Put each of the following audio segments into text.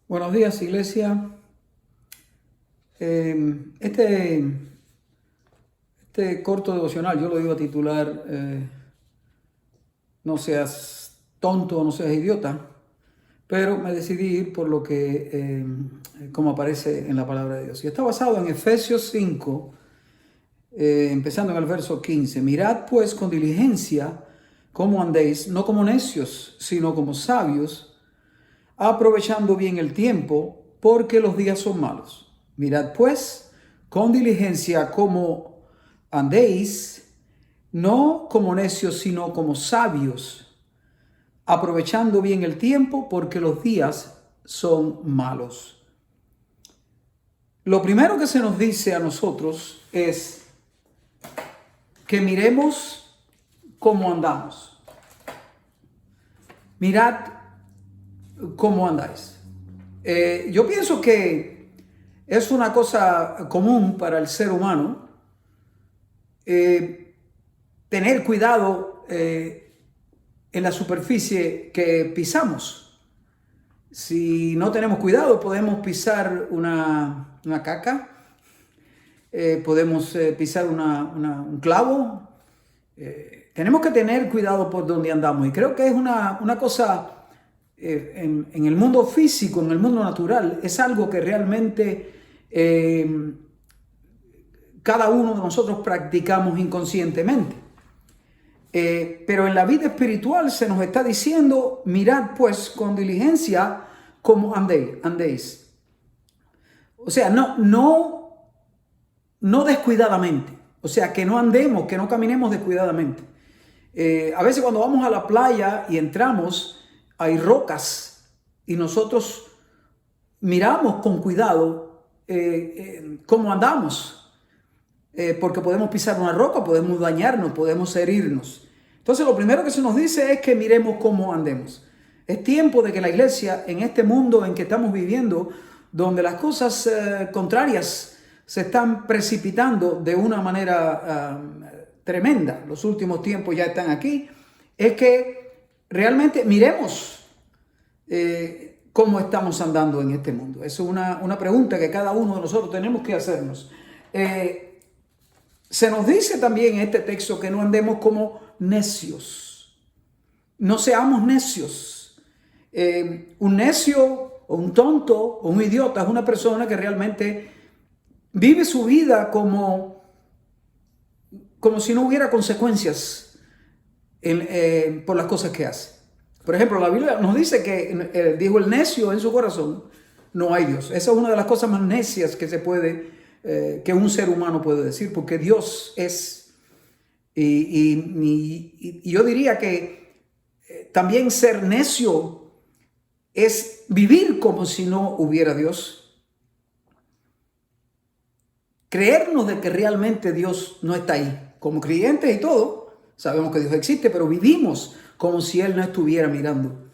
Buenos días, iglesia. Este corto devocional yo lo iba a titular No seas tonto, no seas idiota, pero me decidí ir por lo que, como aparece en la palabra de Dios. Y está basado en Efesios 5, empezando en el verso 15. Mirad pues con diligencia cómo andéis, no como necios, sino como sabios, aprovechando bien el tiempo, porque los días son malos. Mirad pues con diligencia cómo andéis, no como necios, sino como sabios, aprovechando bien el tiempo, porque los días son malos. Lo primero que se nos dice a nosotros es que miremos cómo andamos. Mirad cómo andáis. Yo pienso que es una cosa común para el ser humano tener cuidado en la superficie que pisamos. Si no tenemos cuidado, podemos pisar una caca, podemos pisar un clavo. Tenemos que tener cuidado por donde andamos. Y creo que es una cosa en el mundo físico, en el mundo natural, es algo que realmente cada uno de nosotros practicamos inconscientemente. Pero en la vida espiritual se nos está diciendo, mirad pues con diligencia cómo andéis. O sea, no descuidadamente. O sea, que no andemos, que no caminemos descuidadamente. A veces cuando vamos a la playa y entramos, hay rocas y nosotros miramos con cuidado cómo andamos. Porque podemos pisar una roca, podemos dañarnos, podemos herirnos. Entonces lo primero que se nos dice es que miremos cómo andemos. Es tiempo de que la iglesia, en este mundo en que estamos viviendo, donde las cosas contrarias se están precipitando de una manera tremenda, los últimos tiempos ya están aquí, es que realmente miremos cómo estamos andando en este mundo. Es una pregunta que cada uno de nosotros tenemos que hacernos. Se nos dice también en este texto que no andemos como necios. No seamos necios. Un necio o un tonto o un idiota es una persona que realmente vive su vida como si no hubiera consecuencias por las cosas que hace. Por ejemplo, la Biblia nos dice que dijo el necio en su corazón, no hay Dios. Esa es una de las cosas más necias que se puede que un ser humano puede decir, porque Dios es, y yo diría que también ser necio es vivir como si no hubiera Dios, creernos de que realmente Dios no está ahí. Como creyentes y todo, sabemos que Dios existe, pero vivimos como si Él no estuviera mirando.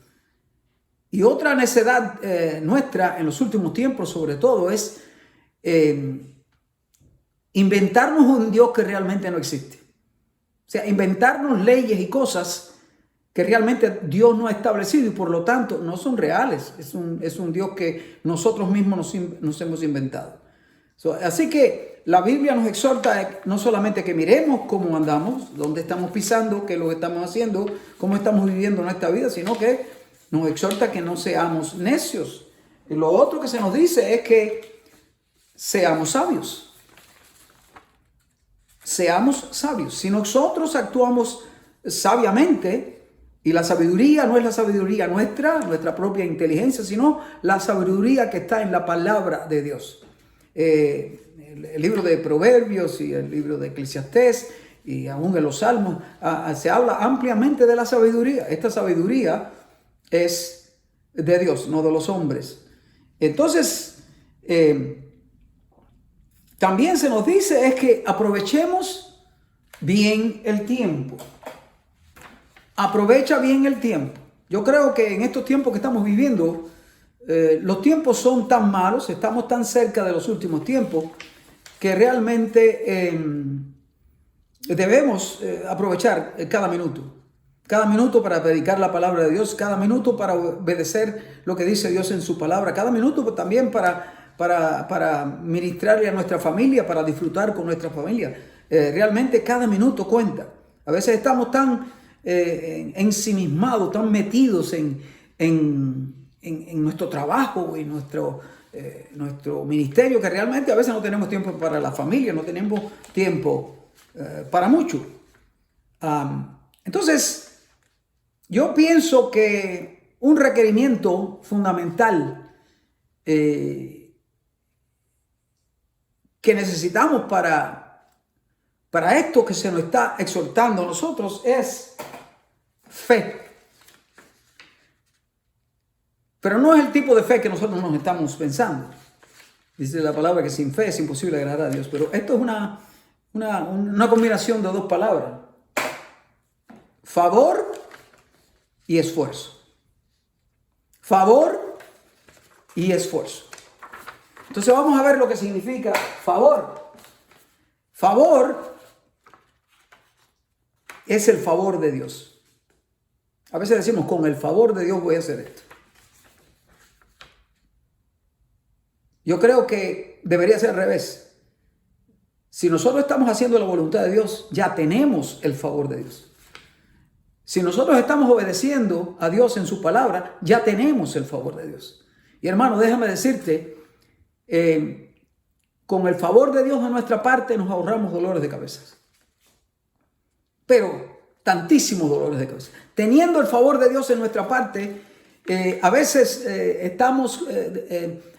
Y otra necedad nuestra en los últimos tiempos, sobre todo, es inventarnos un Dios que realmente no existe. O sea, inventarnos leyes y cosas que realmente Dios no ha establecido y por lo tanto no son reales. Es un Dios que nosotros mismos nos hemos inventado. Así que la Biblia nos exhorta no solamente que miremos cómo andamos, dónde estamos pisando, qué es lo que estamos haciendo, cómo estamos viviendo nuestra vida, sino que nos exhorta que no seamos necios. Y lo otro que se nos dice es que seamos sabios. Seamos sabios. Si nosotros actuamos sabiamente, y la sabiduría no es la sabiduría nuestra propia inteligencia, sino la sabiduría que está en la palabra de Dios. El libro de Proverbios y el libro de Eclesiastés y aún en los Salmos se habla ampliamente de la sabiduría. Esta sabiduría es de Dios, no de los hombres. Entonces, también se nos dice es que aprovechemos bien el tiempo. Aprovecha bien el tiempo. Yo creo que en estos tiempos que estamos viviendo, los tiempos son tan malos, estamos tan cerca de los últimos tiempos, que realmente debemos aprovechar cada minuto. Cada minuto para predicar la palabra de Dios, cada minuto para obedecer lo que dice Dios en su palabra, cada minuto también para ministrarle a nuestra familia, para disfrutar con nuestra familia. Realmente cada minuto cuenta. A veces estamos tan ensimismados, tan metidos en nuestro trabajo y nuestro ministerio, que realmente a veces no tenemos tiempo para la familia, no tenemos tiempo para mucho. Entonces, yo pienso que un requerimiento fundamental que necesitamos para esto que se nos está exhortando a nosotros es fe. Pero no es el tipo de fe que nosotros nos estamos pensando. Dice la palabra que sin fe es imposible agradar a Dios. Pero esto es una combinación de dos palabras. Favor y esfuerzo. Favor y esfuerzo. Entonces vamos a ver lo que significa favor. Favor es el favor de Dios. A veces decimos, con el favor de Dios voy a hacer esto. Yo creo que debería ser al revés. Si nosotros estamos haciendo la voluntad de Dios, ya tenemos el favor de Dios. Si nosotros estamos obedeciendo a Dios en su palabra, ya tenemos el favor de Dios. Y hermano, déjame decirte, con el favor de Dios a nuestra parte nos ahorramos dolores de cabeza. Pero tantísimos dolores de cabeza. Teniendo el favor de Dios en nuestra parte, a veces estamos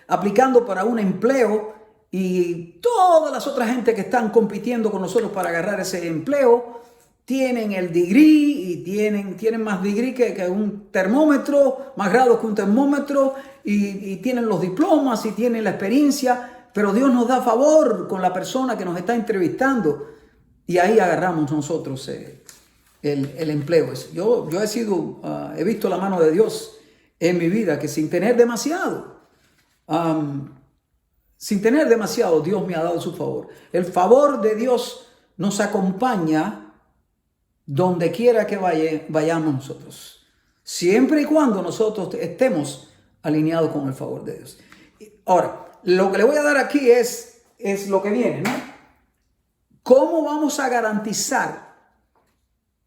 aplicando para un empleo y todas las otras gente que están compitiendo con nosotros para agarrar ese empleo tienen el degree y tienen más degree que un termómetro, más grados que un termómetro y tienen los diplomas y tienen la experiencia, pero Dios nos da favor con la persona que nos está entrevistando y ahí agarramos nosotros el empleo. Yo he visto la mano de Dios en mi vida, que sin tener demasiado, Dios me ha dado su favor. El favor de Dios nos acompaña donde quiera que vayamos nosotros, siempre y cuando nosotros estemos alineados con el favor de Dios. Ahora, lo que le voy a dar aquí es lo que viene, ¿no? ¿Cómo vamos a garantizar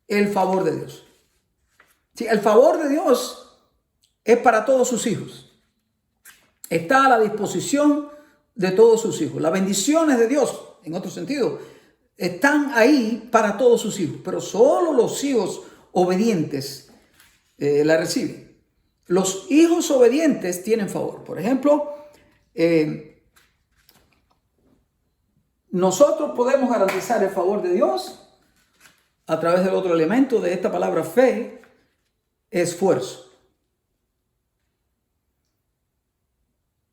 el favor de Dios? Sí, el favor de Dios es para todos sus hijos. Está a la disposición de todos sus hijos. Las bendiciones de Dios, en otro sentido, están ahí para todos sus hijos, pero solo los hijos obedientes la reciben. Los hijos obedientes tienen favor. Por ejemplo, nosotros podemos garantizar el favor de Dios a través del otro elemento de esta palabra fe, esfuerzo.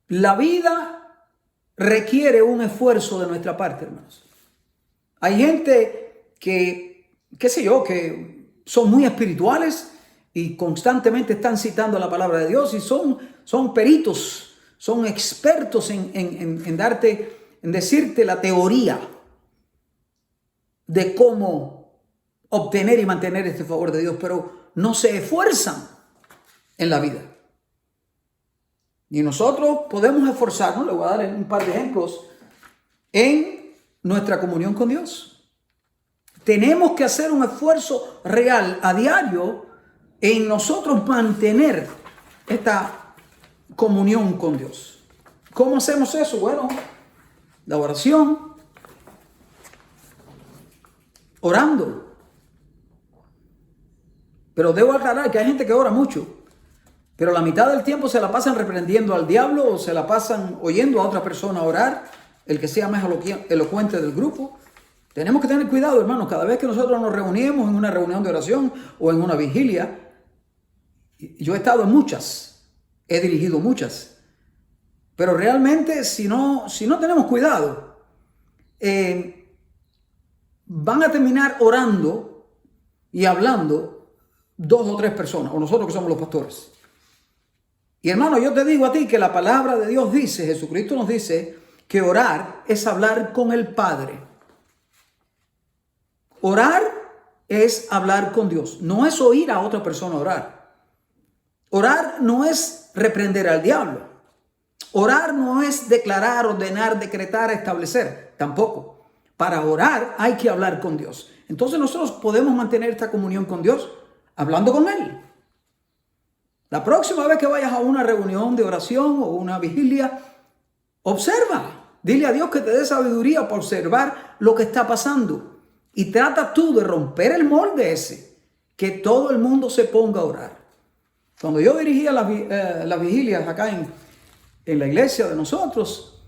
La vida requiere un esfuerzo de nuestra parte, hermanos. Hay gente que, qué sé yo, que son muy espirituales y constantemente están citando la palabra de Dios y son peritos, son expertos en decirte la teoría de cómo obtener y mantener este favor de Dios, pero no se esfuerzan en la vida. Y nosotros podemos esforzarnos, le voy a dar un par de ejemplos, en nuestra comunión con Dios. Tenemos que hacer un esfuerzo real a diario en nosotros mantener esta comunión con Dios. ¿Cómo hacemos eso? Bueno, la oración, orando. Pero debo aclarar que hay gente que ora mucho, pero la mitad del tiempo se la pasan reprendiendo al diablo o se la pasan oyendo a otra persona orar, el que sea más elocuente del grupo. Tenemos que tener cuidado, hermanos, cada vez que nosotros nos reunimos en una reunión de oración o en una vigilia. Yo he estado en muchas, he dirigido muchas, pero realmente si no tenemos cuidado, van a terminar orando y hablando 2 o 3 personas, o nosotros que somos los pastores. Y hermano, yo te digo a ti que la palabra de Dios dice, Jesucristo nos dice, que orar es hablar con el Padre. Orar es hablar con Dios. No es oír a otra persona orar. Orar no es reprender al diablo. Orar no es declarar, ordenar, decretar, establecer. Tampoco. Para orar hay que hablar con Dios. Entonces nosotros podemos mantener esta comunión con Dios hablando con Él. La próxima vez que vayas a una reunión de oración o una vigilia, observa. Dile a Dios que te dé sabiduría para observar lo que está pasando. Y trata tú de romper el molde ese. Que todo el mundo se ponga a orar. Cuando yo dirigía las vigilias acá en la iglesia de nosotros,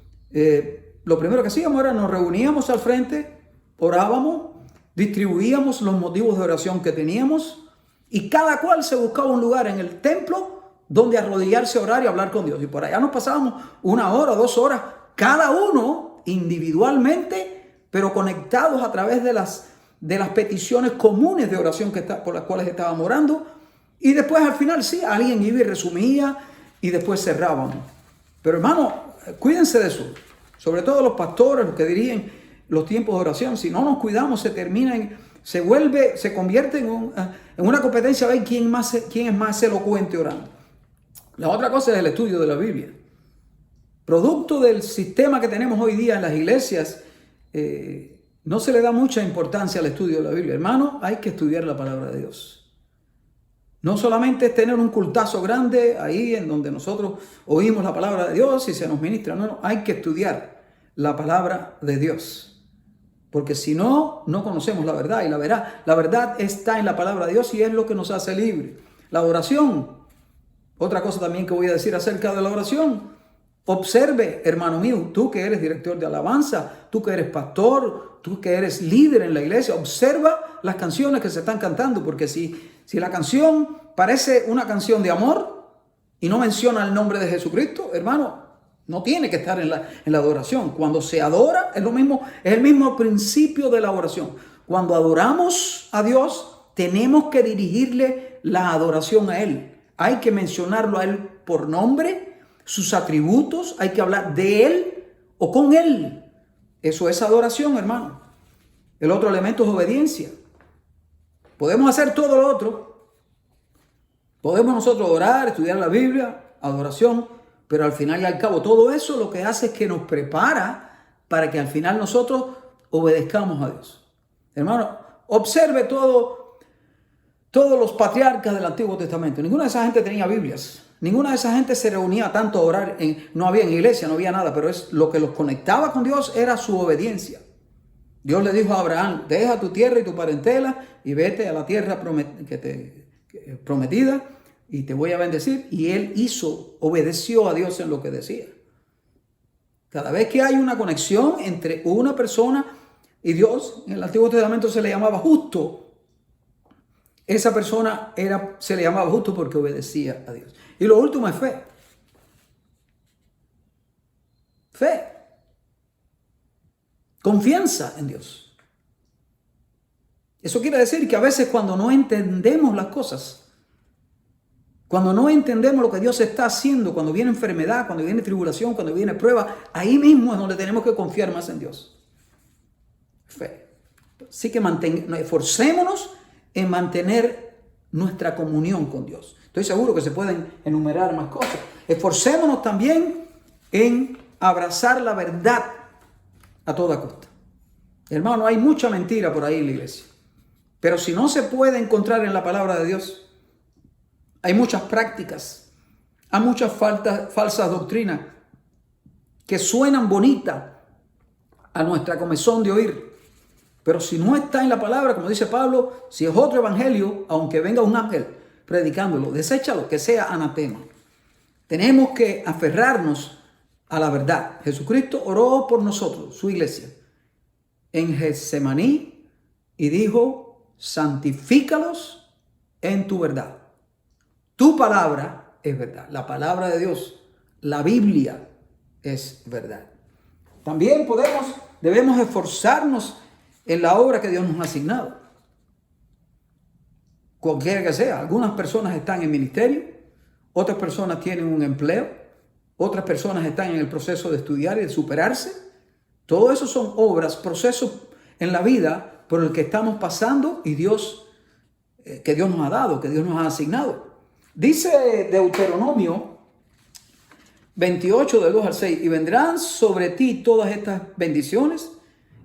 lo primero que hacíamos era nos reuníamos al frente, orábamos, distribuíamos los motivos de oración que teníamos y cada cual se buscaba un lugar en el templo donde arrodillarse a orar y hablar con Dios. Y por allá nos pasábamos 1 hora, 2 horas, cada uno individualmente, pero conectados a través de las peticiones comunes de oración por las cuales estábamos orando. Y después al final sí, alguien iba y resumía y después cerrábamos. Pero hermano, cuídense de eso. Sobre todo los pastores, los que dirigen los tiempos de oración. Si no nos cuidamos, se convierte en una competencia a ver quién es más elocuente orando. La otra cosa es el estudio de la Biblia. Producto del sistema que tenemos hoy día en las iglesias, no se le da mucha importancia al estudio de la Biblia. Hermano, hay que estudiar la palabra de Dios. No solamente es tener un cultazo grande ahí en donde nosotros oímos la palabra de Dios y se nos ministra. No, hay que estudiar la palabra de Dios. Porque si no, no conocemos la verdad. Y la verdad está en la palabra de Dios y es lo que nos hace libres. La oración. Otra cosa también que voy a decir acerca de la oración. Observe, hermano mío, tú que eres director de alabanza, tú que eres pastor, tú que eres líder en la iglesia, observa las canciones que se están cantando, porque si la canción parece una canción de amor y no menciona el nombre de Jesucristo, hermano, no tiene que estar en la adoración. Cuando se adora es el mismo principio de la oración. Cuando adoramos a Dios, tenemos que dirigirle la adoración a Él. Hay que mencionarlo a Él por nombre, sus atributos, hay que hablar de Él o con Él. Eso es adoración, hermano. El otro elemento es obediencia. Podemos hacer todo lo otro. Podemos nosotros orar, estudiar la Biblia, adoración, pero al final y al cabo todo eso lo que hace es que nos prepara para que al final nosotros obedezcamos a Dios. Hermano, observe todos los patriarcas del Antiguo Testamento. Ninguna de esa gente tenía Biblias. Ninguna de esa gente se reunía tanto a orar. No había en iglesia, no había nada, pero lo que los conectaba con Dios era su obediencia. Dios le dijo a Abraham, deja tu tierra y tu parentela y vete a la tierra prometida y te voy a bendecir. Y él obedeció a Dios en lo que decía. Cada vez que hay una conexión entre una persona y Dios, en el Antiguo Testamento se le llamaba justo. Esa persona se le llamaba justo porque obedecía a Dios. Y lo último es fe. Fe. Confianza en Dios. Eso quiere decir que a veces cuando no entendemos las cosas, cuando no entendemos lo que Dios está haciendo, cuando viene enfermedad, cuando viene tribulación, cuando viene prueba, ahí mismo es donde tenemos que confiar más en Dios. Fe. Así que esforcémonos en mantener nuestra comunión con Dios. Estoy seguro que se pueden enumerar más cosas. Esforcémonos también en abrazar la verdad a toda costa. Hermano, hay mucha mentira por ahí en la iglesia. Pero si no se puede encontrar en la palabra de Dios, hay muchas prácticas, hay muchas falsas doctrinas que suenan bonitas a nuestra comezón de oír. Pero si no está en la palabra, como dice Pablo, si es otro evangelio, aunque venga un ángel predicándolo, deséchalo, que sea anatema. Tenemos que aferrarnos a la verdad. Jesucristo oró por nosotros, su iglesia, en Getsemaní y dijo, santifícalos en tu verdad. Tu palabra es verdad. La palabra de Dios, la Biblia es verdad. También debemos esforzarnos en la obra que Dios nos ha asignado. Cualquiera que sea. Algunas personas están en ministerio, otras personas tienen un empleo, otras personas están en el proceso de estudiar y de superarse. Todo eso son obras, procesos en la vida, por el que estamos pasando y que Dios nos ha dado, que Dios nos ha asignado. Dice Deuteronomio 28, del 2 al 6, y vendrán sobre ti todas estas bendiciones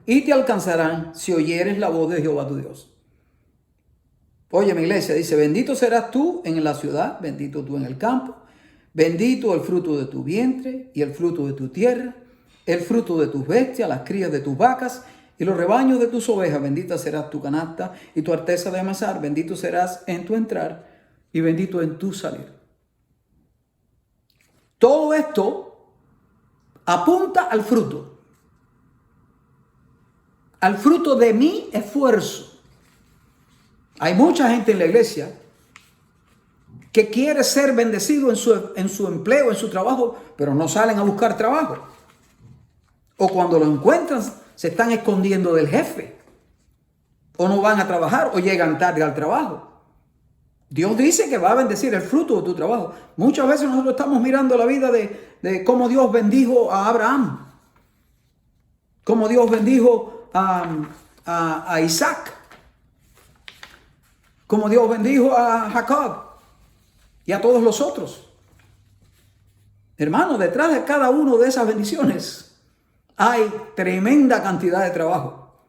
y te alcanzarán si oyeres la voz de Jehová tu Dios. Oye, mi iglesia, dice, bendito serás tú en la ciudad, bendito tú en el campo, bendito el fruto de tu vientre y el fruto de tu tierra, el fruto de tus bestias, las crías de tus vacas y los rebaños de tus ovejas. Bendita serás tu canasta y tu arteza de amasar. Bendito serás en tu entrar y bendito en tu salir. Todo esto apunta al fruto de mi esfuerzo. Hay mucha gente en la iglesia que quiere ser bendecido en su empleo, en su trabajo, pero no salen a buscar trabajo. O cuando lo encuentran, se están escondiendo del jefe. O no van a trabajar o llegan tarde al trabajo. Dios dice que va a bendecir el fruto de tu trabajo. Muchas veces nosotros estamos mirando la vida de cómo Dios bendijo a Abraham. Cómo Dios bendijo a Isaac. Como Dios bendijo a Jacob y a todos los otros. Hermano, detrás de cada una de esas bendiciones hay tremenda cantidad de trabajo.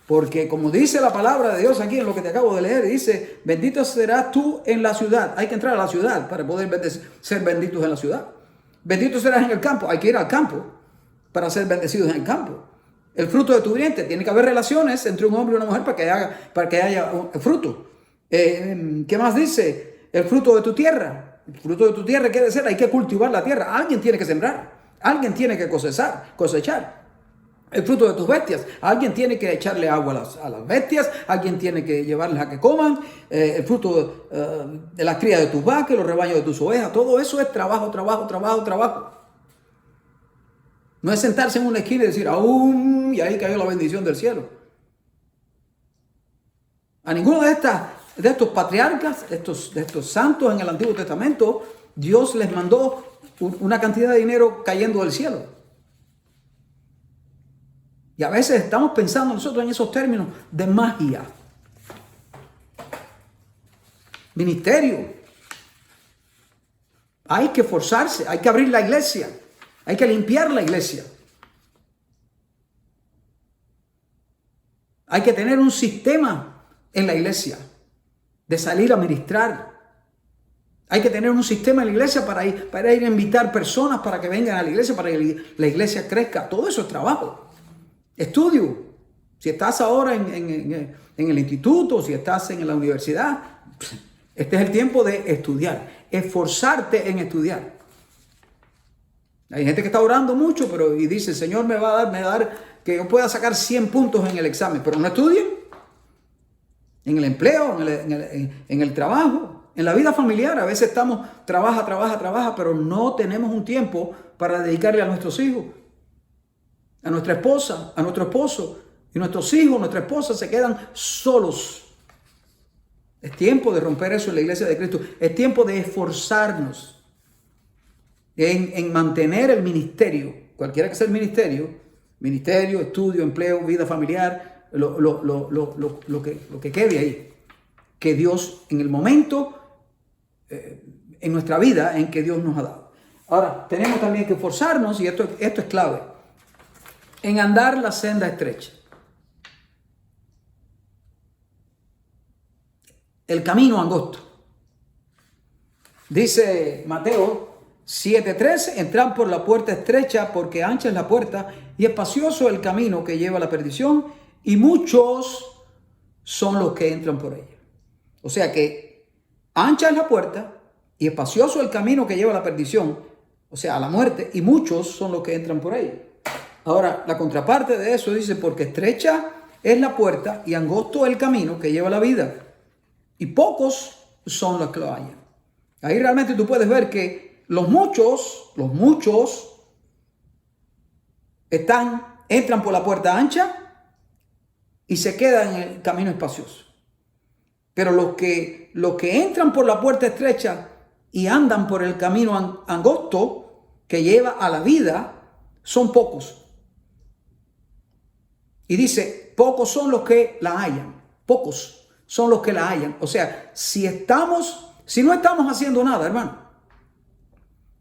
Porque como dice la palabra de Dios aquí en lo que te acabo de leer, dice, bendito serás tú en la ciudad. Hay que entrar a la ciudad para poder ser benditos en la ciudad. Bendito serás en el campo. Hay que ir al campo para ser bendecidos en el campo. El fruto de tu vientre. Tiene que haber relaciones entre un hombre y una mujer para que haya fruto. ¿Qué más dice? El fruto de tu tierra. El fruto de tu tierra quiere decir, hay que cultivar la tierra. Alguien tiene que sembrar. Alguien tiene que cosechar. El fruto de tus bestias. Alguien tiene que echarle agua a las bestias. Alguien tiene que llevarles a que coman. El fruto de las crías de tus vacas, los rebaños de tus ovejas. Todo eso es trabajo. No es sentarse en una esquina y decir, aún, y ahí cayó la bendición del cielo. A ninguno de estos patriarcas, de estos santos en el Antiguo Testamento, Dios les mandó una cantidad de dinero cayendo del cielo. Y a veces estamos pensando nosotros en esos términos de magia. Ministerio. Hay que forzarse, hay que abrir la iglesia, hay que limpiar la iglesia. Hay que tener un sistema en la iglesia de salir a ministrar. Hay que tener un sistema en la iglesia para ir a invitar personas para que vengan a la iglesia, para que la iglesia crezca. Todo eso es trabajo. Estudio. Si estás ahora en el instituto, si estás en la universidad, este es el tiempo de estudiar. Esforzarte en estudiar. Hay gente que está orando mucho, y dice, el Señor me va a dar que yo pueda sacar 100 puntos en el examen, pero no estudien. En el empleo, en el trabajo, en la vida familiar. A veces estamos, trabaja, pero no tenemos un tiempo para dedicarle a nuestros hijos, a nuestra esposa, a nuestro esposo. Y nuestros hijos, nuestra esposa se quedan solos. Es tiempo de romper eso en la iglesia de Cristo. Es tiempo de esforzarnos en mantener el ministerio, cualquiera que sea el ministerio, estudio, empleo, vida familiar, lo que quede ahí. Que Dios, en el momento, en nuestra vida, en que Dios nos ha dado. Ahora, tenemos también que esforzarnos, y esto es clave, en andar la senda estrecha. El camino angosto. Dice Mateo 7:13, entrad por la puerta estrecha, porque ancha es la puerta y espacioso el camino que lleva a la perdición, y muchos son los que entran por ella. O sea que ancha es la puerta y espacioso el camino que lleva a la perdición, o sea, a la muerte, y muchos son los que entran por ella. Ahora, la contraparte de eso dice, porque estrecha es la puerta y angosto el camino que lleva a la vida, y pocos son los que lo hallan. Ahí realmente tú puedes ver que los muchos entran por la puerta ancha y se quedan en el camino espacioso. Pero los que entran por la puerta estrecha y andan por el camino angosto que lleva a la vida son pocos. Y dice, pocos son los que la hallan. Pocos son los que la hallan. O sea, si no estamos haciendo nada, hermano,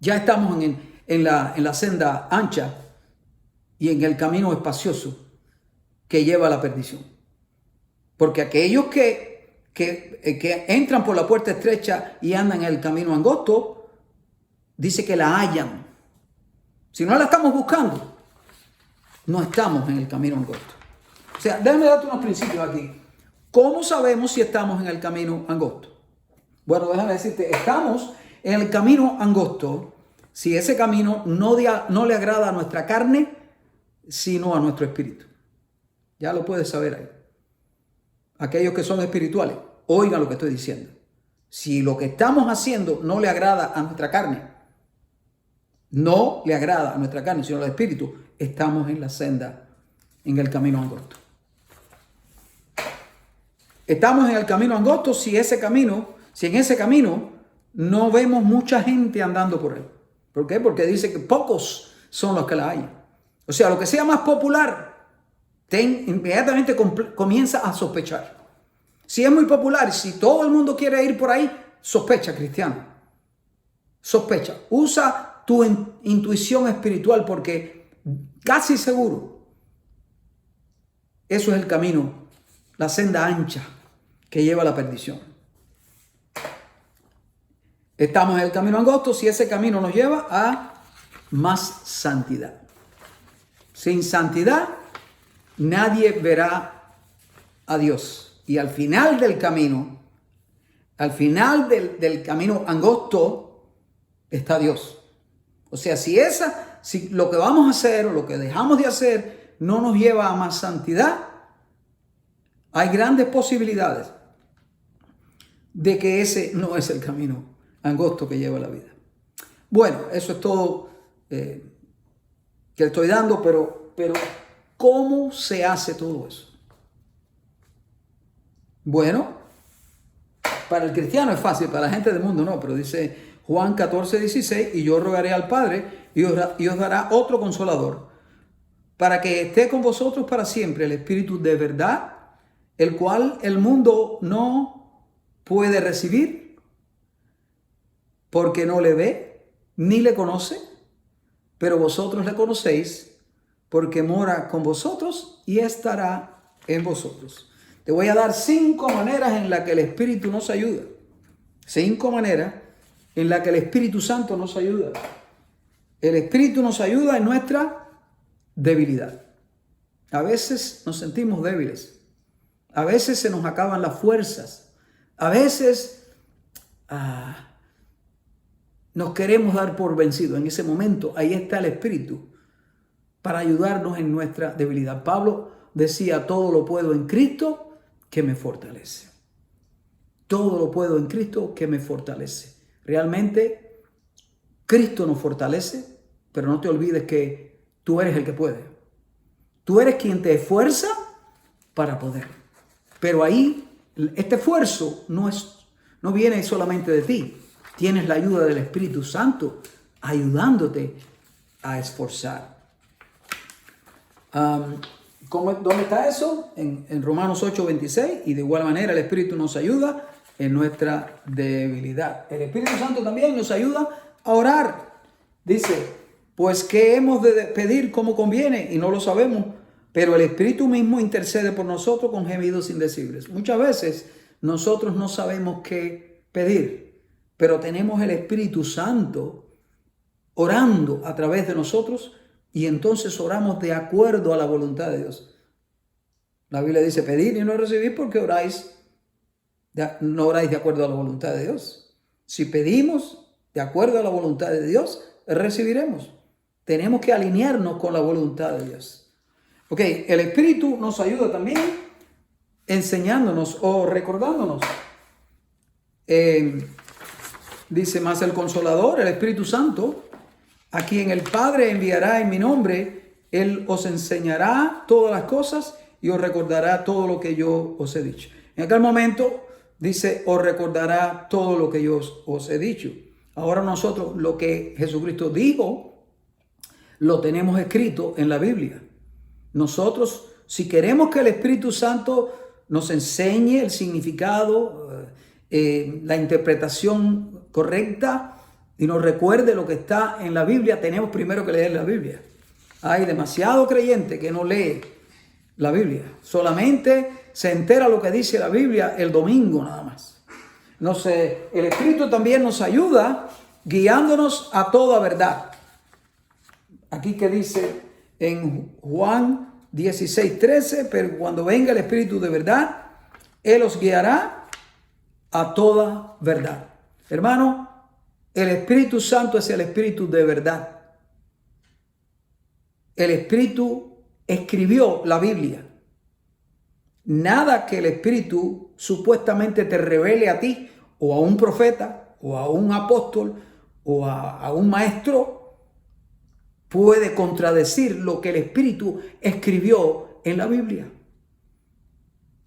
ya estamos en la senda ancha y en el camino espacioso que lleva a la perdición. Porque aquellos que entran por la puerta estrecha y andan en el camino angosto, dice que la hallan. Si no la estamos buscando, no estamos en el camino angosto. O sea, déjame darte unos principios aquí. ¿Cómo sabemos si estamos en el camino angosto? Bueno, déjame decirte, estamos en el camino angosto si ese camino no le agrada a nuestra carne, sino a nuestro espíritu. Ya lo puedes saber ahí. Aquellos que son espirituales, oigan lo que estoy diciendo. Si lo que estamos haciendo no le agrada a nuestra carne, sino al espíritu, estamos en la senda, en el camino angosto. Estamos en el camino angosto si en ese camino no vemos mucha gente andando por él. ¿Por qué? Porque dice que pocos son los que la hallan. O sea, lo que sea más popular, inmediatamente comienza a sospechar. Si es muy popular, si todo el mundo quiere ir por ahí, sospecha, cristiano. Sospecha. Usa tu intuición espiritual porque casi seguro eso es el camino, la senda ancha que lleva a la perdición. Estamos en el camino angosto si ese camino nos lleva a más santidad. Sin santidad, nadie verá a Dios. Y al final del camino, del camino angosto, está Dios. O sea, si lo que vamos a hacer o lo que dejamos de hacer no nos lleva a más santidad, hay grandes posibilidades de que ese no es el camino angosto que lleva la vida. Bueno, eso es todo que le estoy dando, pero ¿cómo se hace todo eso? Bueno, para el cristiano es fácil, para la gente del mundo no, pero dice Juan 14:16, y yo rogaré al Padre y os dará otro consolador, para que esté con vosotros para siempre, el Espíritu de verdad, el cual el mundo no puede recibir, porque no le ve ni le conoce, pero vosotros le conocéis, porque mora con vosotros y estará en vosotros. Te voy a dar 5 maneras en las que el Espíritu nos ayuda. 5 maneras en las que el Espíritu Santo nos ayuda. El Espíritu nos ayuda en nuestra debilidad. A veces nos sentimos débiles. A veces se nos acaban las fuerzas. A veces nos queremos dar por vencidos. En ese momento, ahí está el Espíritu para ayudarnos en nuestra debilidad. Pablo decía, todo lo puedo en Cristo que me fortalece. Todo lo puedo en Cristo que me fortalece. Realmente, Cristo nos fortalece, pero no te olvides que tú eres el que puede. Tú eres quien te esfuerza para poder. Pero ahí, este esfuerzo no viene solamente de ti. Tienes la ayuda del Espíritu Santo ayudándote a esforzar. ¿Dónde está eso? En Romanos 8:26. Y de igual manera el Espíritu nos ayuda en nuestra debilidad. El Espíritu Santo también nos ayuda a orar. Dice, pues ¿qué hemos de pedir como conviene? Y no lo sabemos. Pero el Espíritu mismo intercede por nosotros con gemidos indecibles. Muchas veces nosotros no sabemos qué pedir, pero tenemos el Espíritu Santo orando a través de nosotros y entonces oramos de acuerdo a la voluntad de Dios. La Biblia dice, pedid y no recibid porque no oráis de acuerdo a la voluntad de Dios. Si pedimos de acuerdo a la voluntad de Dios, recibiremos. Tenemos que alinearnos con la voluntad de Dios. Ok, el Espíritu nos ayuda también enseñándonos o recordándonos. Dice más el Consolador, el Espíritu Santo, a quien el Padre enviará en mi nombre, Él os enseñará todas las cosas y os recordará todo lo que yo os he dicho. En aquel momento dice, os recordará todo lo que yo os he dicho. Ahora nosotros lo que Jesucristo dijo, lo tenemos escrito en la Biblia. Nosotros Si queremos que el Espíritu Santo nos enseñe el significado, la interpretación correcta y nos recuerde lo que está en la Biblia, tenemos primero que leer la Biblia. Hay demasiado creyente que no lee la Biblia. Solamente se entera lo que dice la Biblia el domingo nada más. No sé, el Espíritu también nos ayuda guiándonos a toda verdad. Aquí que dice en Juan 16:13, pero cuando venga el Espíritu de verdad, Él os guiará a toda verdad. Hermano, el Espíritu Santo es el Espíritu de verdad. El Espíritu escribió la Biblia. Nada que el Espíritu supuestamente te revele a ti o a un profeta o a un apóstol o a un maestro puede contradecir lo que el Espíritu escribió en la Biblia.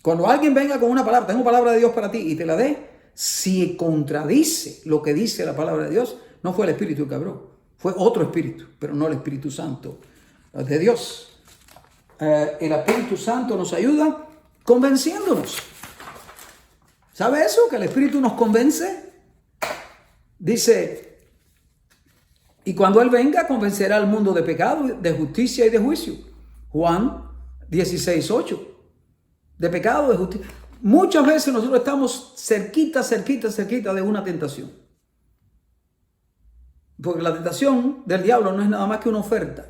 Cuando alguien venga con una palabra, tengo palabra de Dios para ti y te la dé, si contradice lo que dice la palabra de Dios, no fue el Espíritu que habló, fue otro Espíritu, pero no el Espíritu Santo de Dios. El Espíritu Santo nos ayuda convenciéndonos. ¿Sabe eso? Que el Espíritu nos convence. Dice, y cuando Él venga, convencerá al mundo de pecado, de justicia y de juicio. Juan 16:8. De pecado, de justicia. Muchas veces nosotros estamos cerquita de una tentación. Porque la tentación del diablo no es nada más que una oferta.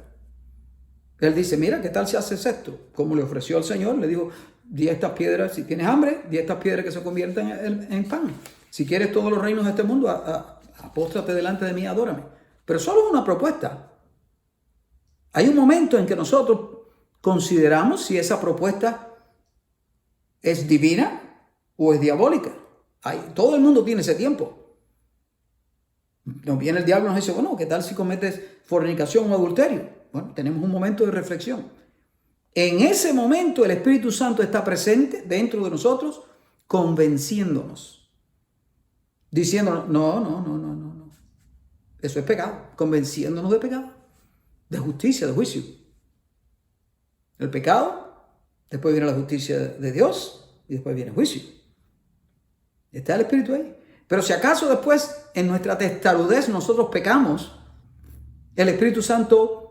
Él dice, mira, ¿qué tal si haces esto? Como le ofreció al Señor, le dijo, di estas piedras, si tienes hambre, di estas piedras que se conviertan en pan. Si quieres todos los reinos de este mundo, apóstrate delante de mí, adórame. Pero solo es una propuesta. Hay un momento en que nosotros consideramos si esa propuesta es divina o es diabólica. Todo el mundo tiene ese tiempo. Nos viene el diablo y nos dice, bueno, ¿qué tal si cometes fornicación o adulterio? Bueno, tenemos un momento de reflexión. En ese momento el Espíritu Santo está presente dentro de nosotros, convenciéndonos. Diciéndonos, no. Eso es pecado. Convenciéndonos de pecado, de justicia, de juicio. El pecado, después viene la justicia de Dios y después viene el juicio. Está el Espíritu ahí. Pero si acaso después en nuestra testarudez nosotros pecamos, el Espíritu Santo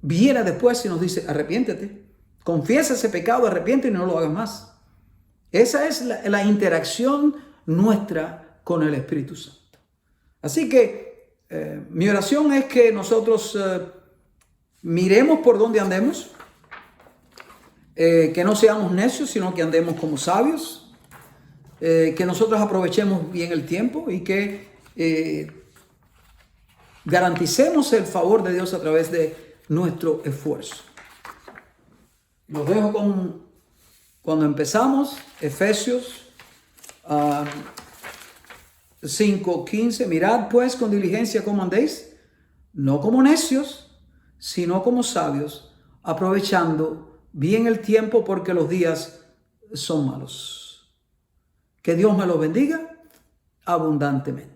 viene después y nos dice, arrepiéntete, confiesa ese pecado, arrepiéntete y no lo hagas más. Esa es la interacción nuestra con el Espíritu Santo. Así que mi oración es que nosotros miremos por dónde andemos, que no seamos necios, sino que andemos como sabios, que nosotros aprovechemos bien el tiempo y que garanticemos el favor de Dios a través de nuestro esfuerzo. Los dejo con cuando empezamos, Efesios 5:15. Mirad pues con diligencia cómo andéis, no como necios, sino como sabios, aprovechando bien el tiempo porque los días son malos. Que Dios me los bendiga abundantemente.